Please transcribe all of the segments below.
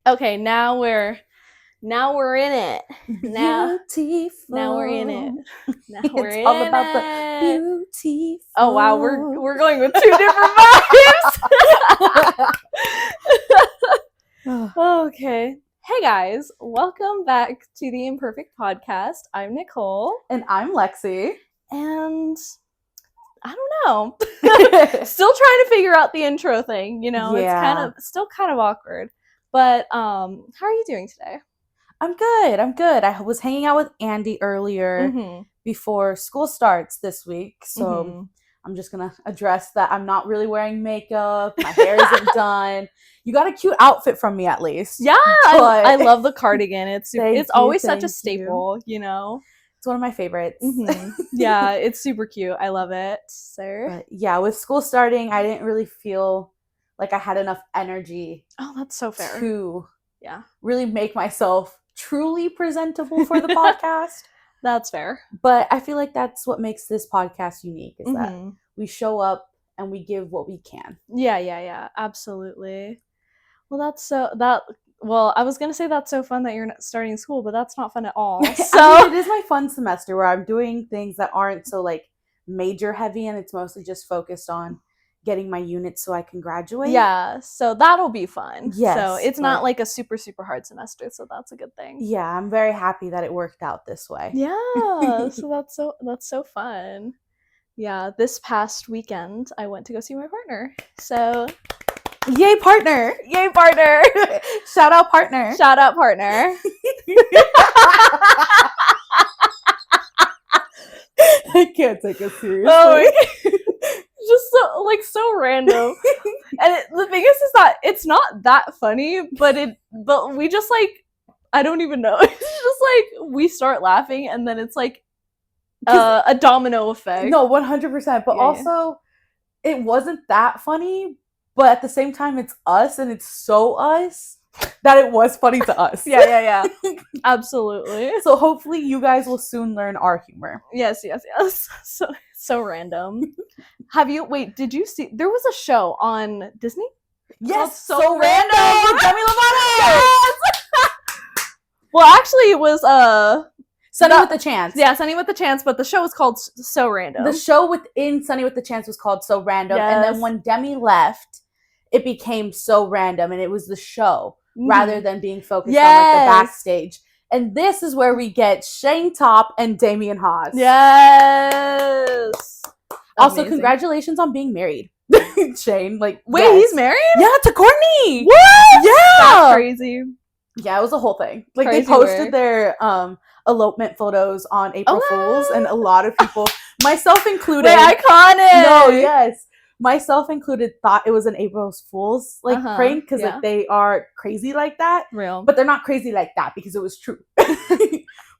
Okay, now we're in it. Beautiful. Now we're in it. Now we're It's in all about the it. beautiful. Oh wow, we're going with two different vibes. Okay. Hey guys, welcome back to the Imperfect Podcast. I'm Nicole. And I'm Lexi. And I don't know. Still trying to figure out the intro thing, you know. Yeah. It's still kind of awkward. But how are you doing today? I'm good. I was hanging out with Andy earlier before school starts this week. So I'm just going to address that I'm not really wearing makeup. My hair isn't done. You got a cute outfit from me at least. Yeah, I love the cardigan. It's always such a staple, you know. It's one of my favorites. Yeah, it's super cute. I love it. But yeah, with school starting, I didn't really feel like I had enough energy. Oh, that's so fair. To really make myself truly presentable for the podcast. That's fair. But I feel like that's what makes this podcast unique, is that we show up and we give what we can. Yeah. Absolutely. Well, I was going to say that's so fun that you're starting school, but that's not fun at all. So I mean, it is my fun semester where I'm doing things that aren't so like major heavy, and it's mostly just focused on getting my units so I can graduate. Yeah, so that'll be fun. Yes. So it's not like a super, super hard semester, so that's a good thing. Yeah, I'm very happy that it worked out this way. Yeah, so that's so fun. Yeah, this past weekend I went to go see my partner. So Yay, partner! Yay, partner! Shout out, partner! Shout out, partner! I can't take it seriously. Oh, just so random. And the thing is that it's not that funny, but we just I don't even know. It's just we start laughing and then it's a domino effect. No, 100%. But also, it wasn't that funny. But at the same time, it's us, and it's so us that it was funny to us. Yeah. Absolutely. So hopefully you guys will soon learn our humor. Yes. So random. Did you see, there was a show on Disney? Yes, so random with Demi Lovato! Yes! Well, actually, it was, Sunny with the Chance. Yeah, Sunny with the Chance, but the show was called So Random. The show within Sunny with the Chance was called So Random, and then when Demi left, it became So Random, and it was the show rather than being focused on the backstage. And this is where we get Shane Top and Damian Haas. Yes. Also, amazing. Congratulations on being married, Shane. Wait, he's married? Yeah, to Courtney. What? Yeah, that's crazy. Yeah, it was a whole thing. Crazy they posted their elopement photos on April Fools, and a lot of people, myself included, iconic. No, yes. Myself included, thought it was an April Fool's prank because they are crazy like that. Real. But they're not crazy like that because it was true.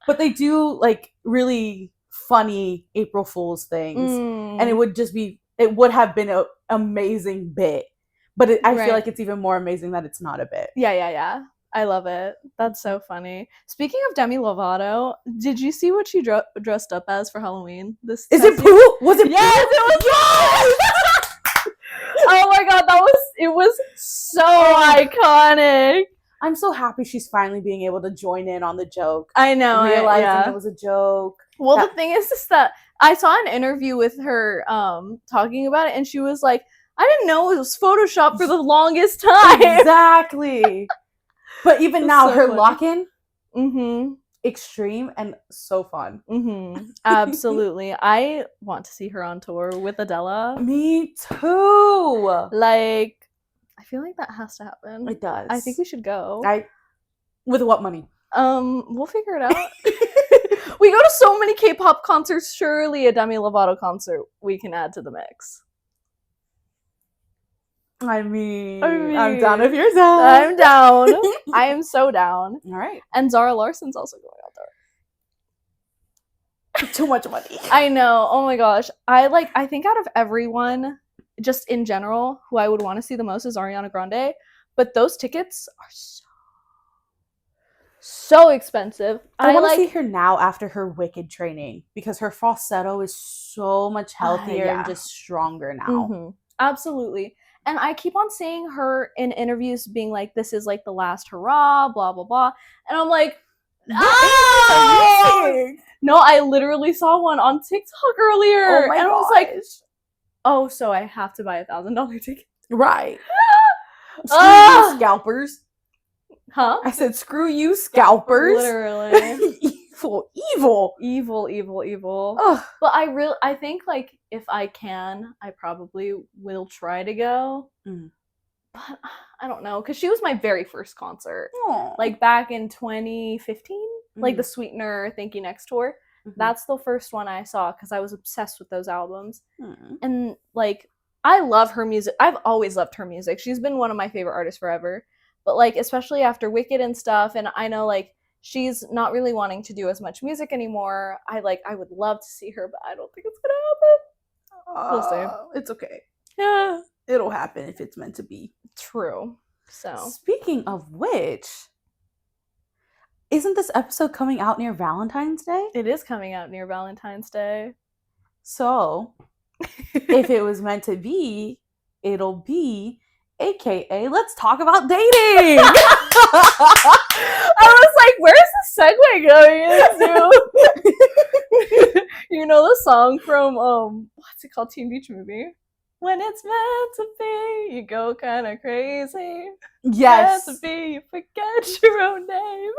But they do really funny April Fool's things. And it would have been an amazing bit. But I feel like it's even more amazing that it's not a bit. Yeah. I love it. That's so funny. Speaking of Demi Lovato, did you see what she dressed up as for Halloween? Is it Pooh? Was it? Yes, it was. Yes! Oh my god, it was so iconic. I'm so happy she's finally being able to join in on the joke. I know, realizing it was a joke. Well, the thing is that I saw an interview with her talking about it, and she was like, I didn't know it was Photoshop for the longest time. Exactly. But even now, her lock-in, extreme and so fun. Absolutely. I want to see her on tour with Adele. Me too. I feel like that has to happen. It does. I think we should go. With what money? We'll figure it out. We go to so many K-pop concerts. Surely a Demi Lovato concert we can add to the mix. I mean, I'm down if you're down. I'm down. I am so down. All right. And Zara Larson's also going out there. Too much money. I know. Oh my gosh. I think out of everyone, just in general, who I would want to see the most is Ariana Grande. But those tickets are so expensive. I want to see her now after her Wicked training because her falsetto is so much healthier and just stronger now. Absolutely. And I keep on seeing her in interviews being like, this is like the last hurrah, blah, blah, blah. And I'm like, oh! No, I literally saw one on TikTok earlier. Oh my and gosh. I was like, oh, so I have to buy $1,000 ticket. Right. Screw you, scalpers. Huh? I said, screw you, scalpers. Literally. Evil. Ugh. But I think, like, if I can, I probably will try to go. But I don't know, because she was my very first concert. Aww. Like, back in 2015, like the Sweetener Thank You Next tour. That's the first one I saw, because I was obsessed with those albums. And, like, I love her music. I've always loved her music. She's been one of my favorite artists forever. But, like, especially after Wicked and stuff, and I know, like, she's not really wanting to do as much music anymore. I would love to see her, but I don't think it's gonna happen. We'll see. It's okay. Yeah. It'll happen if it's meant to be. True. So, speaking of which, isn't this episode coming out near Valentine's Day? it is coming out near Valentine's Day. So, if it was meant to be, it'll be, aka, let's talk about dating. I was like, where's the segue going into? You know the song from what's it called? Teen Beach Movie. When it's meant to be, you go kind of crazy. Yes. Meant to be, you forget your own name.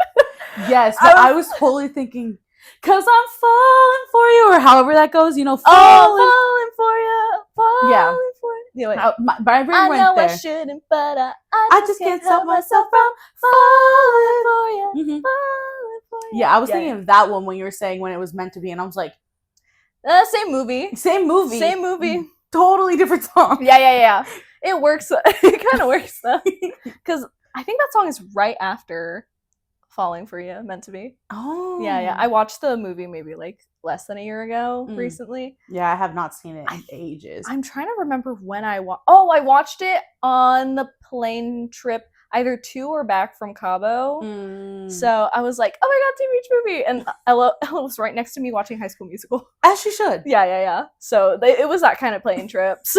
Yes, but I was totally thinking, 'cause I'm falling for you, or however that goes, you know, falling for you, falling for you. Yeah, wait. My brain I went know there. I shouldn't, but I just can't stop myself from falling for you, Mhm. falling for you. Yeah, I was thinking of that one when you were saying when it was meant to be, and I was like, Same movie. same movie. Same movie. Totally different song. Yeah. It works. It kind of works though, because I think that song is right after "Falling for You," meant to be. Oh. Yeah. I watched the movie maybe like less than a year ago recently. Yeah, I have not seen it in ages. I'm trying to remember when I watched it on the plane trip either to or back from Cabo. So I was like, oh my god, Teen Beach Movie, and Ella was right next to me watching High School Musical. As she should. Yeah. So it was that kind of plane trips.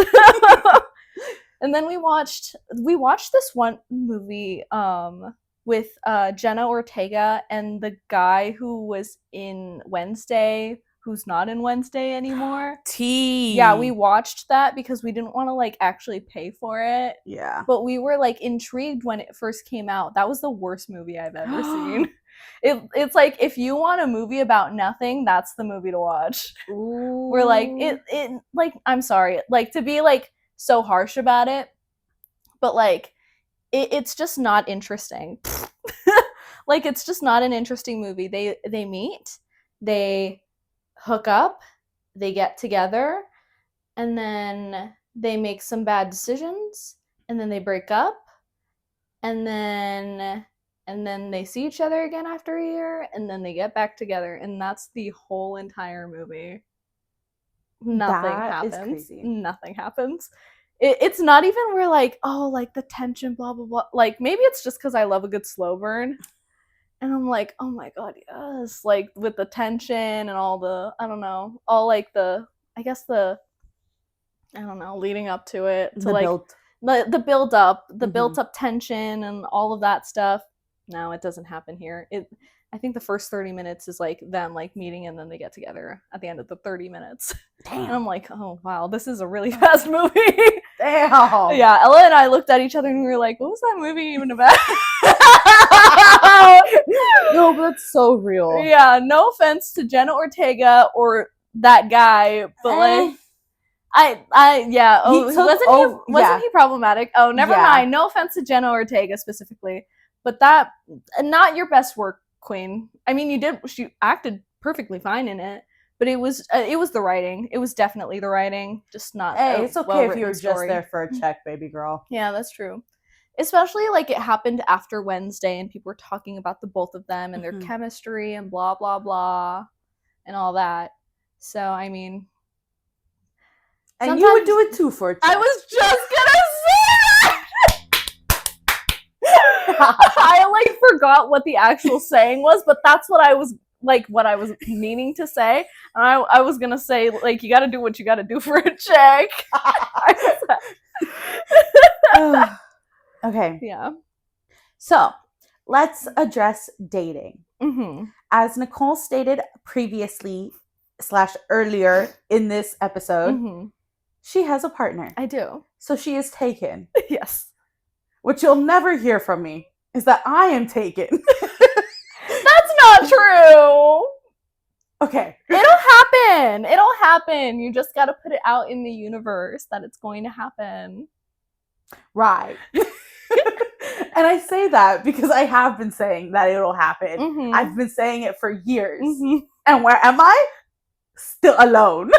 And then we watched this one movie with Jenna Ortega and the guy who was in Wednesday, who's not in Wednesday anymore. T. Yeah, we watched that because we didn't want to like actually pay for it. Yeah. But we were like intrigued when it first came out. That was the worst movie I've ever seen. It's like, if you want a movie about nothing, that's the movie to watch. Ooh. We're like, it like, I'm sorry, like, to be like so harsh about it, but like it's just not interesting. Like, it's just not an interesting movie. They meet, they hook up, they get together, and then they make some bad decisions, and then they break up, and then they see each other again after a year, and then they get back together, and that's the whole entire movie. Nothing happens. Nothing happens. It's not even where like, oh, like the tension, blah blah blah. Like, maybe it's just because I love a good slow burn, and I'm like, oh my god, yes, like with the tension and all the, I don't know, all like the, I guess the, I don't know, leading up to it, to the build up, the built up tension and all of that stuff. No, it doesn't happen here. I think the first 30 minutes is like them like meeting, and then they get together at the end of the 30 minutes. Damn. And I'm like, oh wow, this is a really fast movie. Damn. Yeah, Ella and I looked at each other and we were like, what was that movie even about? No, but that's so real. Yeah, no offense to Jenna Ortega or that guy, but like, wasn't he problematic? Oh, never mind. No offense to Jenna Ortega specifically, but that, not your best work, Queen. I mean, she acted perfectly fine in it, but it was the writing. It was definitely the writing, just not. Hey, it's okay if you were just there for a check, baby girl. Yeah, that's true. Especially like it happened after Wednesday, and people were talking about the both of them and their chemistry and blah blah blah, and all that. So I mean, and you would do it too for a check. I was just gonna say that. I like forgot what the actual saying was, but that's what I was meaning to say. And I was gonna say, like, you gotta do what you gotta do for a check. Okay. Yeah. So let's address dating. Mm-hmm. As Nicole stated previously / earlier in this episode, Mm-hmm. she has a partner. I do. So she is taken. Yes. What you'll never hear from me is that I am taken. That's not true. Okay. It'll happen. You just gotta put it out in the universe that it's going to happen. Right. And I say that because I have been saying that it'll happen. Mm-hmm. I've been saying it for years. Mm-hmm. And where am I? Still alone.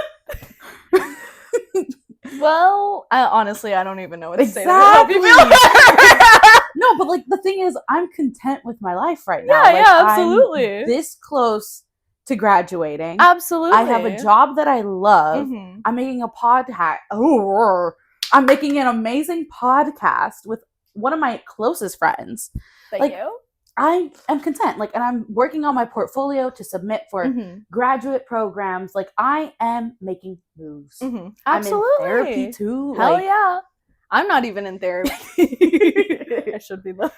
Well, honestly, I don't even know what to say. Exactly. To help you. No, but like the thing is, I'm content with my life right now. Yeah, like, yeah, absolutely. I'm this close to graduating. Absolutely. I have a job that I love. Mm-hmm. I'm making a podcast. I'm making an amazing podcast with one of my closest friends. Thank you. I am content. Like, and I'm working on my portfolio to submit for Mm-hmm. graduate programs. Like, I am making moves. Mm-hmm. Absolutely. I'm in therapy too. Hell like, yeah. I'm not even in therapy. I should be though.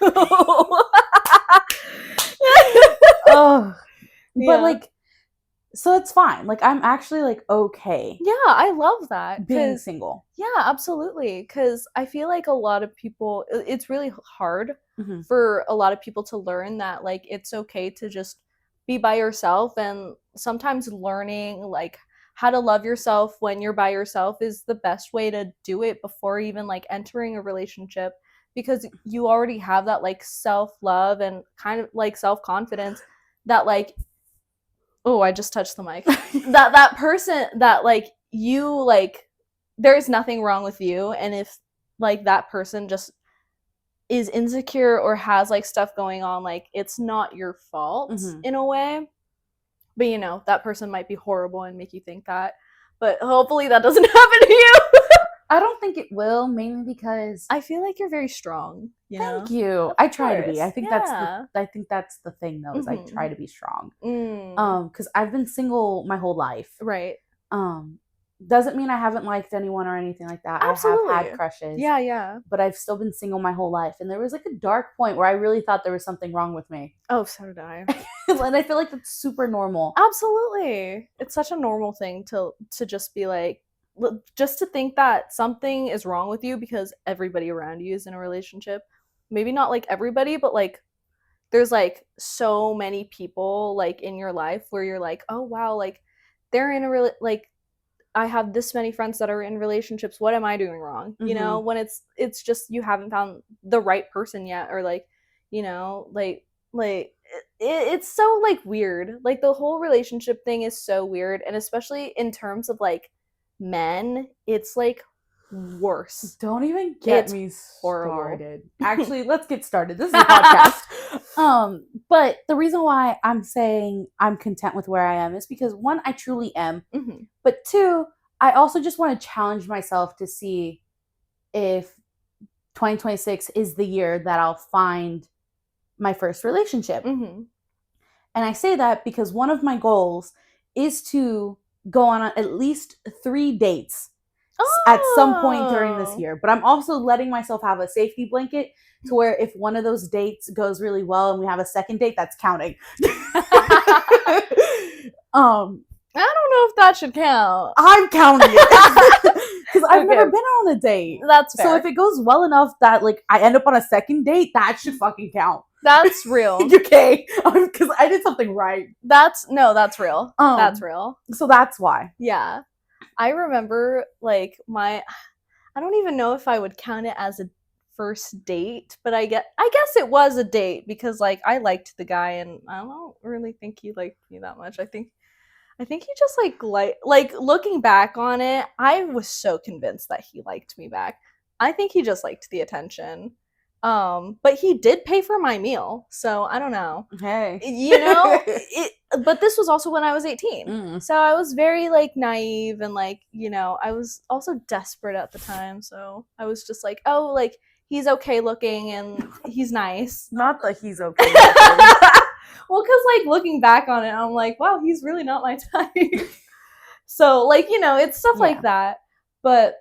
Oh, Yeah. but like, so it's fine. Like, I'm actually like okay Yeah, I love that. being single. Yeah, absolutely. Because I feel like a lot of people, it's really hard Mhm. for a lot of people to learn that, like, it's okay to just be by yourself. And sometimes learning, like, how to love yourself when you're by yourself is the best way to do it before even, like, entering a relationship. Because you already have that, like, self-love and kind of, like, self-confidence that, like, oh, I just touched the mic. that person that, like, you, like, there's nothing wrong with you, and if, like, that person just is insecure or has, like, stuff going on, like, it's not your fault in a way. But, you know, that person might be horrible and make you think that. But hopefully that doesn't happen to you. I don't think it will, mainly because I feel like you're very strong. thank you. I try to be. course, I think that's the thing though, is I try to be strong. Because I've been single my whole life. Right. Doesn't mean I haven't liked anyone or anything like that. Absolutely. I have had crushes. Yeah. But I've still been single my whole life. And there was like a dark point where I really thought there was something wrong with me. Oh, so did I. And I feel like that's super normal. Absolutely. It's such a normal thing to just be like, just to think that something is wrong with you because everybody around you is in a relationship. Maybe not like everybody, but like there's like so many people like in your life where you're like, oh wow, like they're in a like I have this many friends that are in relationships. What am I doing wrong? You know, when it's just you haven't found the right person yet, or like, you know, like it's so like weird. Like the whole relationship thing is so weird, and especially in terms of like men, it's like worse. Don't even get It's me horrible. started. Actually, let's get started. This is a podcast. But the reason why I'm saying I'm content with where I am is because one, I truly am. Mm-hmm. But two, I also just want to challenge myself to see if 2026 is the year that I'll find my first relationship. Mm-hmm. And I say that because one of my goals is to go on at least 3 dates at some point during this year. But I'm also letting myself have a safety blanket to where if one of those dates goes really well and we have a second date, that's counting. I don't know if that should count. I'm counting it. Because I've never been on a date. That's fair. So if it goes well enough that like I end up on a second date, that should fucking count. That's real. Okay. Because I did something right. That's real. That's real. So that's why. Yeah. I remember like I don't even know if I would count it as a first date, but I guess it was a date because like I liked the guy and I don't really think he liked me that much. I think he just like looking back on it, I was so convinced that he liked me back. I think he just liked the attention. But he did pay for my meal, so I don't know. Hey. You know, but this was also when I was 18. So I was very like naive and like, you know, I was also desperate at the time, so I was just like, oh, like he's okay looking and he's nice. Not that he's okay looking. Well, because like looking back on it, I'm like, wow, he's really not my type. So like, you know, it's stuff like that. But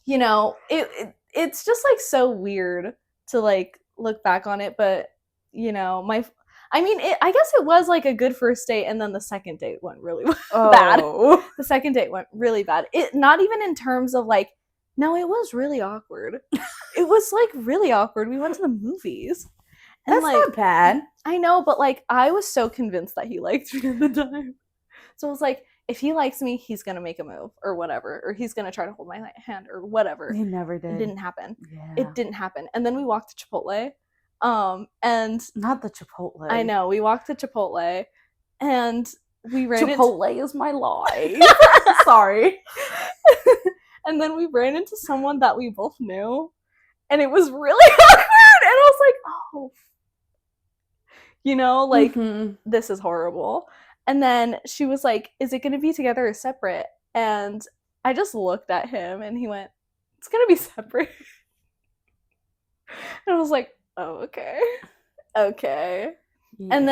you know, it's just like so weird to like look back on it, but you know, I guess it was like a good first date, and then the second date went really bad. The second date went really bad. It not even in terms of like, no, it was really awkward. It was like really awkward. We went to the movies. And That's like, not bad. I know, but like I was so convinced that he liked me at the time. So I was like, if he likes me, he's gonna make a move or whatever, or he's gonna try to hold my hand or whatever. He never did. It didn't happen. Yeah. It didn't happen. And then we walked to Chipotle. And not the Chipotle. I know, we walked to Chipotle and we ran Chipotle is my life. Sorry. And then we ran into someone that we both knew, and it was really awkward. And I was like, oh, you know, like, this is horrible. And then she was like, is it going to be together or separate? And I just looked at him and he went, it's going to be separate. And I was like, oh, okay. Okay. Yeah. And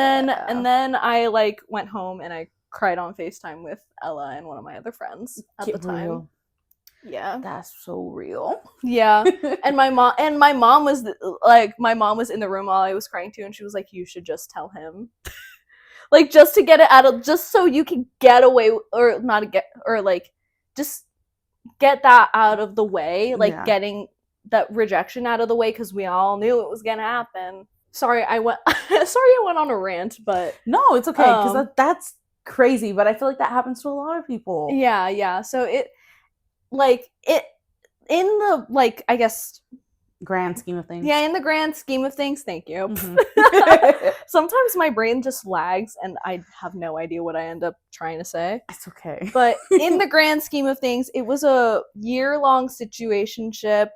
then I like went home and I cried on FaceTime with Ella and one of my other friends at the time. Real. Yeah. That's so real. Yeah. And my mom was in the room while I was crying too, and she was like, you should just tell him. Like, just to get it out of, just so you can get away, or not get, or like, just get that out of the way, like getting that rejection out of the way, because we all knew it was gonna happen. Sorry, I went on a rant, but no, it's okay, because that's crazy. But I feel like that happens to a lot of people. Yeah. So it in the like, I guess, grand scheme of things. Yeah, in the grand scheme of things, thank you. Mm-hmm. Sometimes my brain just lags and I have no idea what I end up trying to say. It's okay. But in the grand scheme of things, it was a year-long situationship,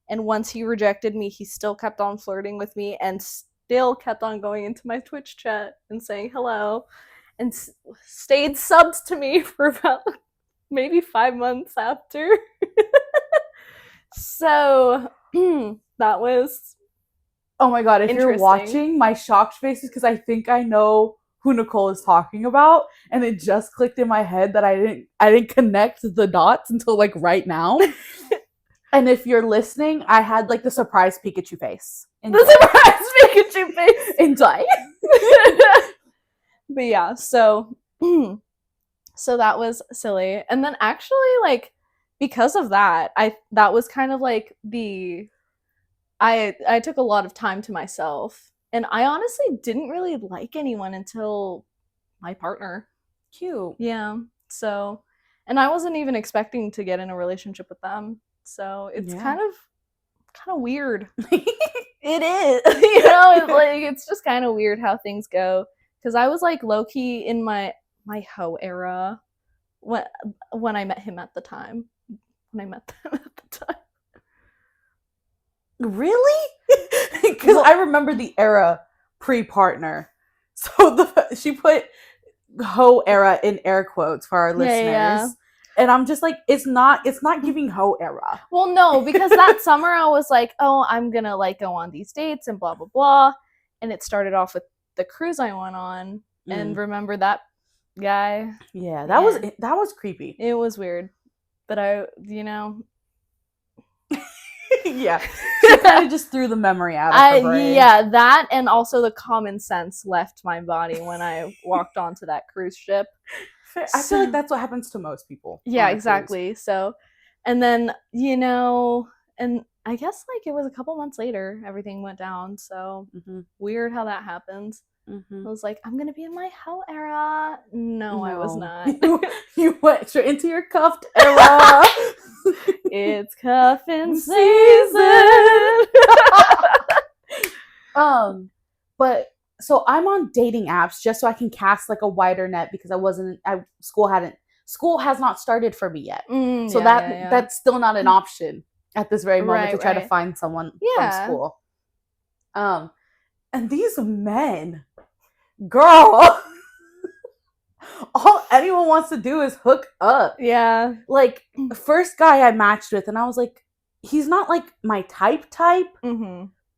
and once he rejected me, he still kept on flirting with me and still kept on going into my Twitch chat and saying hello, and stayed subbed to me for about maybe 5 months after. So that was, oh my god, if you're watching, my shocked face is because I think I know who Nicole is talking about, and it just clicked in my head that I didn't connect the dots until like right now. And if you're listening, I had like the surprise Pikachu face. Enjoy. The surprise Pikachu face. Enjoy. But yeah, so that was silly. And then actually, like, because of that, that was kind of like I took a lot of time to myself, and I honestly didn't really like anyone until my partner. Cute. Yeah. So, and I wasn't even expecting to get in a relationship with them. So it's kind of weird. It is. You know, it's just kind of weird how things go. Because I was like low key in my hoe era when I met him at the time. When I met them at the time. Really? Because I remember the era pre-partner. So she put hoe era in air quotes for our listeners. Yeah. And I'm just like, it's not giving hoe era. Well, no, because that summer I was like, oh, I'm gonna like go on these dates and blah blah blah. And it started off with the cruise I went on. And remember that guy? Yeah, that was creepy. It was weird. But yeah, she kind of just threw the memory out of her brain. Yeah, that, and also the common sense left my body when I walked onto that cruise ship. I feel like that's what happens to most people. Yeah, exactly. Cruise. So, and then, and I guess like it was a couple months later, everything went down. So weird how that happens. I was like, I'm gonna be in my hell era. No, I was not. You went straight into your cuffed era. It's cuffing season. But so I'm on dating apps just so I can cast like a wider net, because school has not started for me yet. So that's still not an option at this very moment to try to find someone from school. And these men, girl, all anyone wants to do is hook up. Yeah. Like, the first guy I matched with, and I was like, he's not like my type,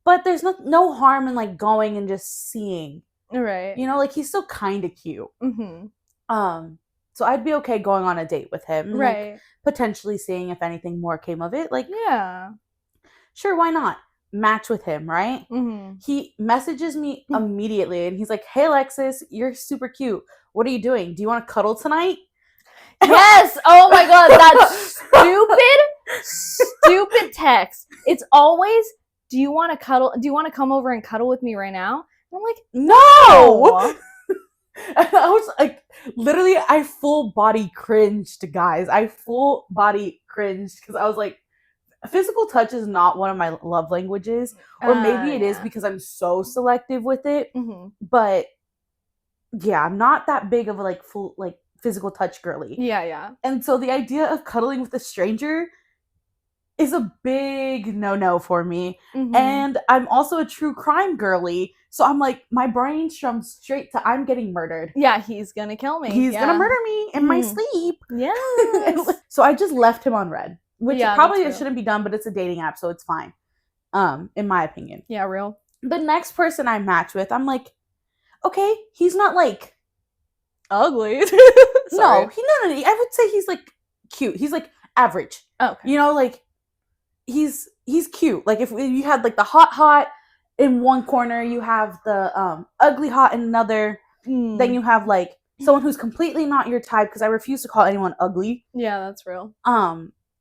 but there's no harm in like going and just seeing. Right. You know, like, he's still kind of cute. So I'd be okay going on a date with him. Right. Like, potentially seeing if anything more came of it. Like, yeah. Sure, why not? Match with him, right? Mm-hmm. He messages me immediately and he's like, hey, Alexis, you're super cute. What are you doing? Do you want to cuddle tonight? Yes! Oh my god, that stupid text. It's always, do you want to cuddle? Do you want to come over and cuddle with me right now? And I'm like, no! And I was like, literally, I full body cringed, guys. I full body cringed because I was like, physical touch is not one of my love languages. Or maybe it is because I'm so selective with it. Mm-hmm. But yeah, I'm not that big of a like full like physical touch girly. Yeah. And so the idea of cuddling with a stranger is a big no-no for me. Mm-hmm. And I'm also a true crime girly. So I'm like, my brain strums straight to I'm getting murdered. Yeah, he's gonna kill me. He's gonna murder me in my sleep. Yes. So I just left him on red. Which probably it shouldn't be done, but it's a dating app, so it's fine. In my opinion. Yeah, real. The next person I match with, I'm like, okay, he's not like ugly. No, I would say he's like cute. He's like average. Okay. You know, like he's cute. Like if you had like the hot in one corner, you have the ugly hot in another. Then you have like someone who's completely not your type, because I refuse to call anyone ugly. Yeah, that's real.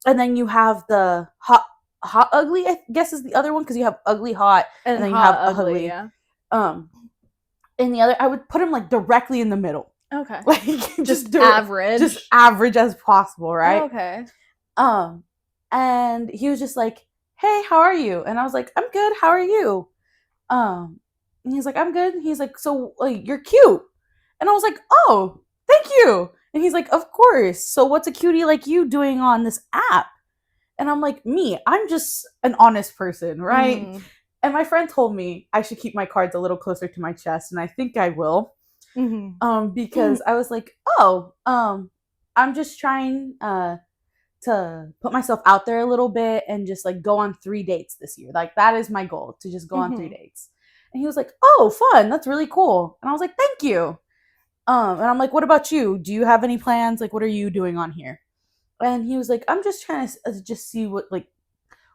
And then you have the hot ugly, I guess is the other one, because you have ugly hot and then you have ugly. Yeah. And the other, I would put him like directly in the middle. Okay. Like just average. Just average as possible, right? Okay. And he was just like, hey, how are you? And I was like, I'm good. How are you? And he's like, I'm good. And he's like, so like, you're cute. And I was like, oh, thank you. And he's like, of course. So what's a cutie like you doing on this app? And I'm like, I'm just an honest person, right? Mm. And my friend told me I should keep my cards a little closer to my chest, and I think I will. Mm-hmm. Because I was like, I'm just trying to put myself out there a little bit and just like go on 3 dates this year. Like that is my goal, to just go on 3 dates. And he was like, oh, fun. That's really cool. And I was like, thank you. And I'm like, what about you? Do you have any plans? Like, what are you doing on here? And he was like, I'm just trying to just see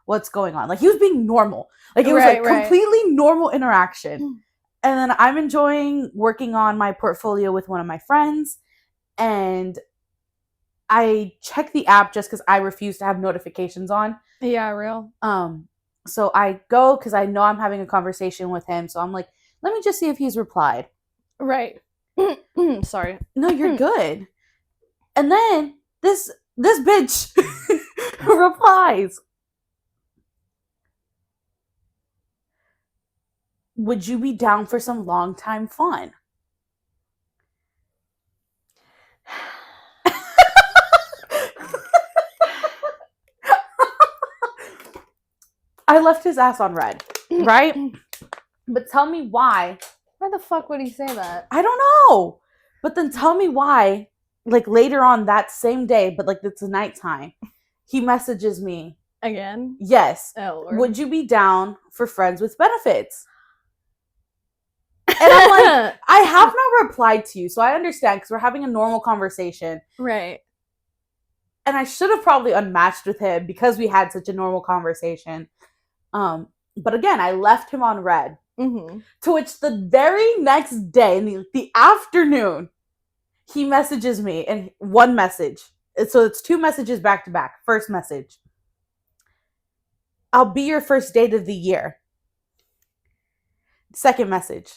what's going on. Like he was being normal. Like it was completely normal interaction. And then I'm enjoying working on my portfolio with one of my friends. And I check the app just because I refuse to have notifications on. Yeah, real. So I go because I know I'm having a conversation with him. So I'm like, let me just see if he's replied. Right. Sorry. No, you're good. And then this bitch replies, would you be down for some long time fun? I left his ass on red, right? But tell me why. Why the fuck would he say that? I don't know. But then tell me why, like later on that same day, but like it's nighttime, he messages me. Again? Yes. Oh, Lord. Would you be down for friends with benefits? And I'm like, I have not replied to you, so I understand because we're having a normal conversation. Right. And I should have probably unmatched with him because we had such a normal conversation. But again, I left him on red. Mm-hmm. To which the very next day, in the afternoon, he messages me, and one message. So it's 2 messages back to back. First message, I'll be your first date of the year. Second message,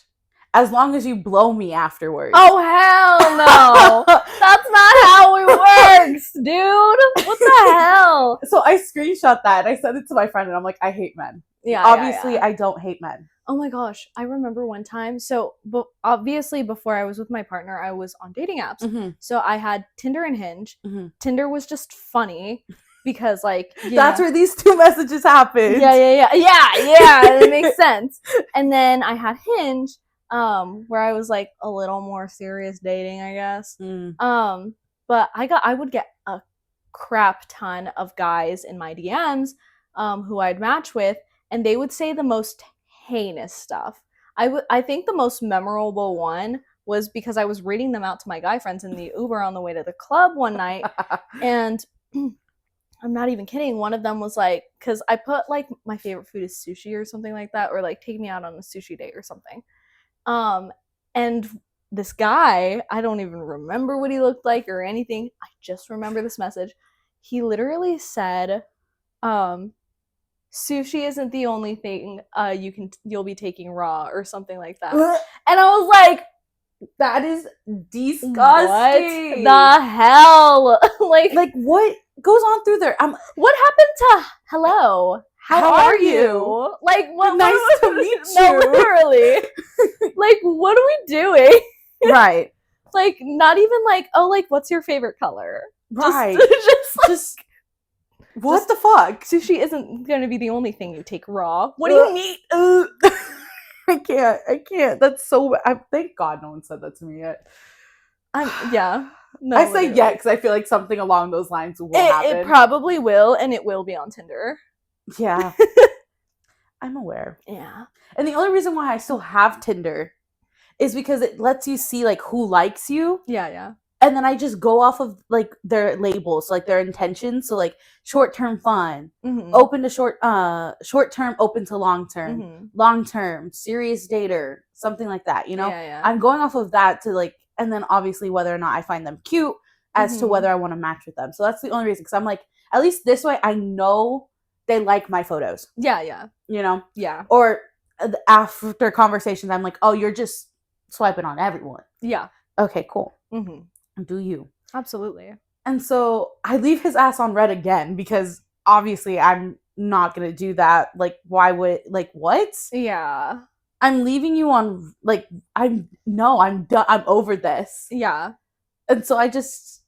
as long as you blow me afterwards. Oh, hell no. That's not how it works, dude. What the hell? So I screenshot that and I sent it to my friend and I'm like, I hate men. Yeah. Obviously, I don't hate men. Oh my gosh. I remember one time. So obviously before I was with my partner, I was on dating apps. Mm-hmm. So I had Tinder and Hinge. Mm-hmm. Tinder was just funny because like... That's where these 2 messages happened. Yeah. It makes sense. And then I had Hinge, where I was like a little more serious dating, I guess. But I would get a crap ton of guys in my DMs who I'd match with, and they would say the most heinous stuff. I think the most memorable one was because I was reading them out to my guy friends in the Uber on the way to the club one night, and I'm not even kidding. One of them was like, because I put like my favorite food is sushi or something like that, or like take me out on a sushi date or something. And this guy, I don't even remember what he looked like or anything. I just remember this message. He literally said, sushi isn't the only thing you'll be taking raw or something like that. And I was like, that is disgusting. What the hell? like what goes on through there? What happened to hello? How are you? Like, what? Nice to meet No, you. literally. Like, what are we doing? Right. Like, not even like, oh, like, what's your favorite color? Right. Just what the fuck? Sushi isn't going to be the only thing you take raw. What do you mean? I can't. That's so. Thank God no one said that to me yet. Yeah. No, I say yeah because I feel like something along those lines will happen. It probably will, and it will be on Tinder. Yeah. I'm aware. Yeah. And the only reason why I still have Tinder is because it lets you see like who likes you. Yeah. And then I just go off of like their labels, like their intentions. So like short-term fun, open to short-term, open to long-term, long-term, serious dater, something like that, you know? Yeah. I'm going off of that to like, and then obviously whether or not I find them cute as to whether I want to match with them. So that's the only reason. Because I'm like, at least this way I know they like my photos. Yeah. You know? Yeah. Or after conversations, I'm like, oh, you're just swiping on everyone. Yeah. Okay, cool. Do you? Absolutely. And so I leave his ass on red again because obviously I'm not going to do that. Like, why would, like, what? Yeah. I'm leaving you on, like, I'm done. I'm over this. Yeah. And so I just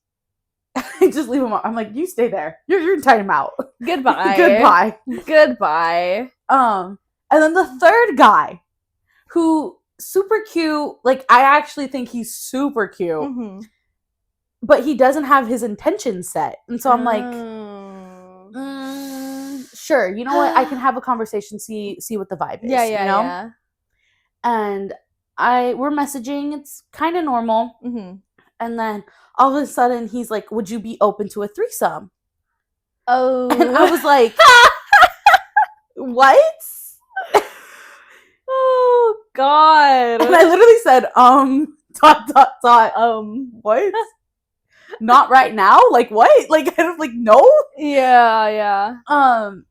leave him on. I'm like, you stay there. You're in timeout. Goodbye. Goodbye. And then the third guy who super cute. Like, I actually think he's super cute. But he doesn't have his intentions set. And so I'm like, sure, you know what? I can have a conversation, see what the vibe is. Yeah, you know? yeah. And we're messaging. It's kind of normal. And then all of a sudden he's like, would you be open to a threesome? Oh. And I was like, what? Oh, God. And I literally said, what? Not right now? Like, what? Like, kind of like, no? Yeah. And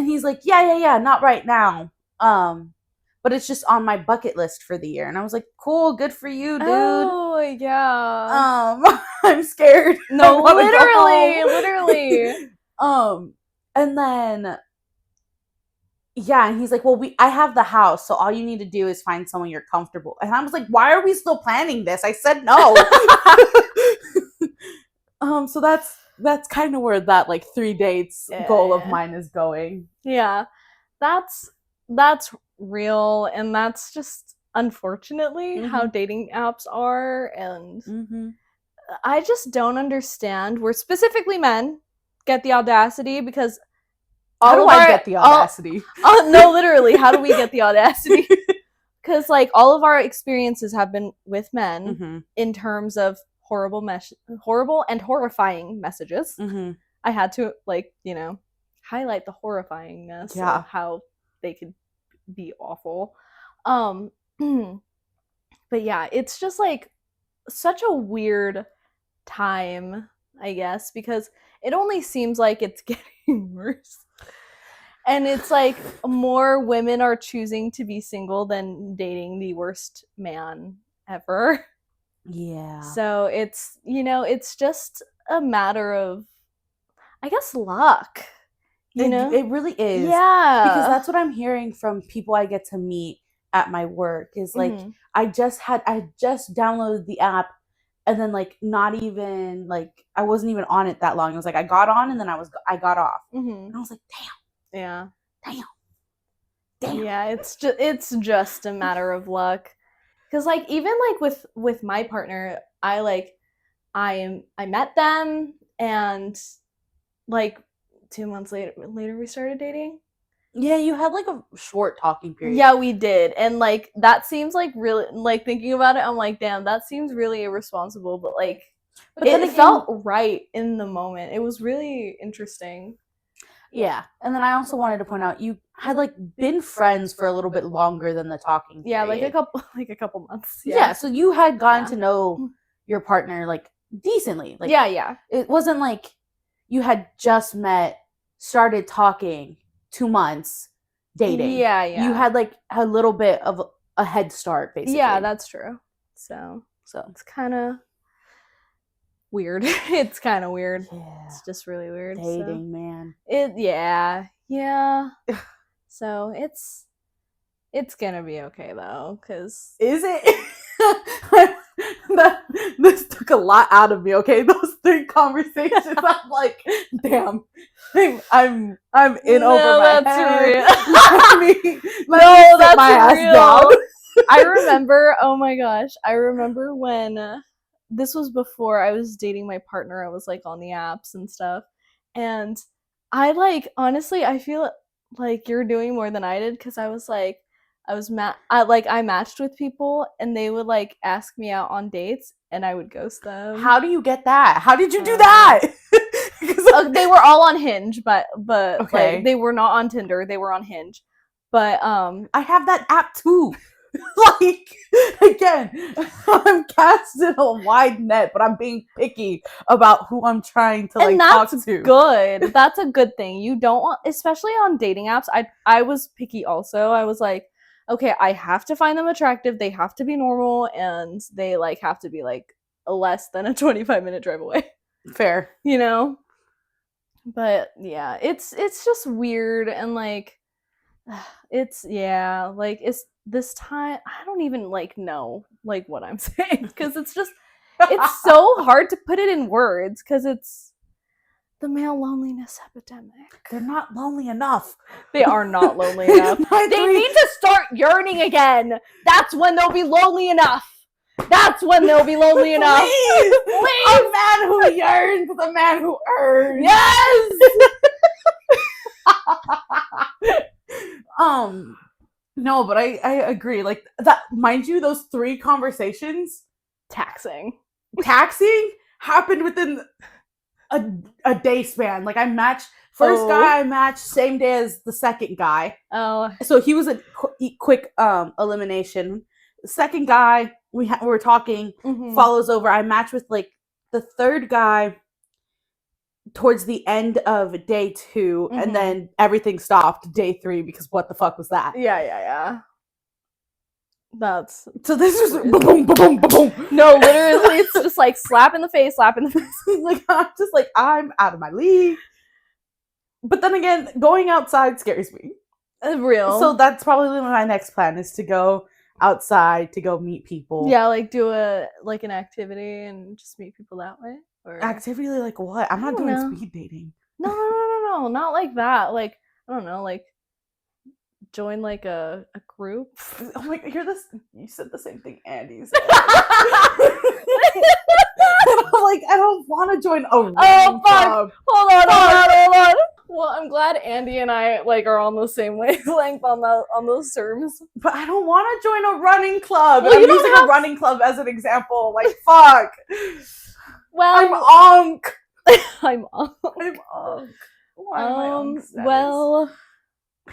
he's like, yeah, not right now. But it's just on my bucket list for the year. And I was like, cool, good for you, dude. Oh, yeah. I'm scared. No, literally. And then, yeah, and he's like, well, I have the house, so all you need to do is find someone you're comfortable. And I was like, why are we still planning this? I said no. So that's kind of where that like 3 dates goal of mine is going. Yeah, that's real, and that's just unfortunately how dating apps are, and I just don't understand where specifically men get the audacity, because how do I get the audacity? No, literally, how do we get the audacity? Because like all of our experiences have been with men in terms of horrible and horrifying messages. I had to highlight the horrifyingness of how they could be awful. But yeah, it's just like such a weird time, I guess, because it only seems like it's getting worse. And it's like more women are choosing to be single than dating the worst man ever. Yeah. So it's, it's just a matter of, I guess, luck. It really is. Yeah. Because that's what I'm hearing from people I get to meet at my work is like, I just downloaded the app, and then like not even like I wasn't even on it that long. It was like I got on and then I got off. And I was like, damn. Yeah. Damn. Yeah, it's just a matter of luck. Because like even like with my partner, I met them, and like 2 months later we started dating. Yeah, you had like a short talking period. Yeah, we did. And like that seems like really, like thinking about it, I'm like, damn, that seems really irresponsible, but like But it then again, felt right in the moment. It was really interesting. Yeah. And then I also wanted to point out you had like been friends for a little bit longer than the talking period. Yeah, like a couple months. Yeah, so you had gotten Yeah. to know your partner like decently. Like yeah. it wasn't like you had just met, started talking, 2 months, dating. Yeah. You had like a little bit of a head start, basically. Yeah, that's true. So it's kind of weird. It's kind of weird. Yeah. It's just really weird. Dating, man. Yeah. So it's gonna be okay though, cause is it? This took a lot out of me. Okay, those 3 conversations. I'm like, damn, I'm in over my head. That's my ass real. down. I remember. Oh my gosh, I remember when this was before I was dating my partner. I was like on the apps and stuff, and I like honestly, I feel like you're doing more than I did because I was like. I matched with people and they would like ask me out on dates and I would ghost them. How do you get that? How did you do that? They were all on Hinge, but okay. Like, they were not on Tinder. They were on Hinge. But I have that app too. Like again, I'm casting a wide net, but I'm being picky about who I'm trying to like talk to. And that's good. That's a good thing. You don't want, especially on dating apps. I was picky also. I was like, okay, I have to find them attractive. They have to be normal, and they like have to be like less than a 25-minute drive away. Fair, you know. But yeah, it's just weird and like it's this time I don't even like know like what I'm saying because it's just it's so hard to put it in words because it's the male loneliness epidemic. They're not lonely enough. They are not lonely enough. They need to start yearning again. That's when they'll be lonely enough. That's when they'll be lonely enough. Please. A man who yearns is a man who earns. Yes. No, but I agree. Like that, mind you, those 3 conversations, taxing happened within a day span. Like I matched first guy I matched same day as the second guy. Oh, so he was a quick elimination. The second guy we were talking follows over. I matched with like the third guy towards the end of day 2, and then everything stopped day 3 because what the fuck was that? Yeah. That's so this is boom, boom, boom, boom. No, literally, it's just like slap in the face. Like I'm just like I'm out of my league. But then again, going outside scares me. Real. So that's probably my next plan is to go outside to go meet people. Yeah, like do an activity and just meet people that way. Or activity like what? I'm not doing speed dating. No, not like that. Like I don't know, like join like a group. I'm like, you said the same thing Andy said. I'm like, I don't want to join a running club. Hold on. Well, I'm glad Andy and I like are on the same wavelength on those terms. But I don't want to join a running club. Well, I'm using a running club as an example. Like, fuck. Well, I'm onk. I'm onk. Why am I onk status? Well,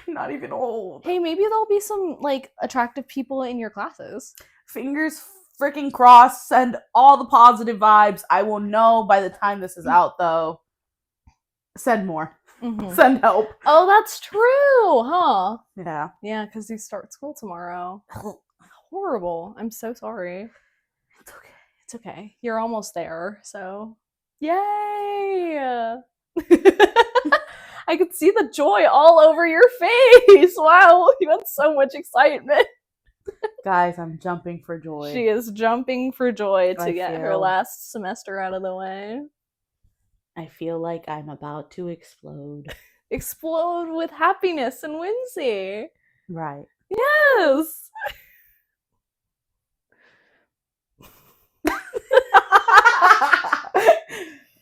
I'm not even old. Hey, maybe there'll be some like attractive people in your classes. Fingers freaking crossed. Send all the positive vibes. I will know by the time this is out, though. Send more. Send help. Oh, that's true, huh? Yeah, because you start school tomorrow. Horrible. I'm so sorry. It's okay. You're almost there, so yay! I could see the joy all over your face. Wow, you had so much excitement. Guys, I'm jumping for joy. She is jumping for joy to get her last semester out of the way. I feel like I'm about to explode. Explode with happiness and whimsy. Right. Yes.